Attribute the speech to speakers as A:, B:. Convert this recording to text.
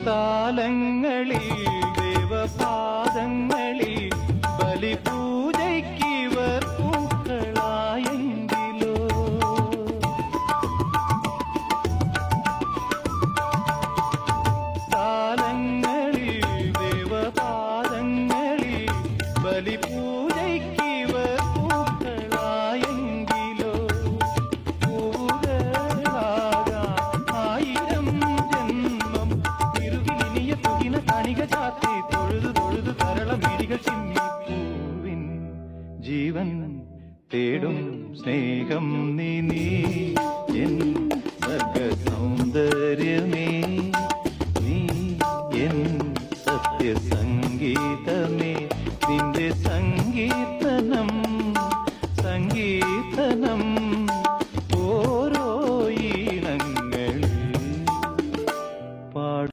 A: താലങ്ങളിൽ ദേവപാദങ്ങളിൽ ബലിപൂജയ്ക്കിവർ പൂക്കളായെങ്കിലോ താലങ്ങളിൽ ദേവപാദങ്ങളിൽ ബലിപൂജയ്ക്കിവർ പൂക്കളായെങ്കിലോ പൂവുകളാകാം ആയിരം ജന്മം തിരുവിലിനിയ പുതിന കണിക ചാത്തി തൊഴുതു തൊഴുതു തരളമിഴികൾ ചിമ്മിപ്പൂവിൻ ജീവൻ തേടും സ്നേഹം നീ എൻ സർഗ സൗന്ദര്യമേ നീ എൻ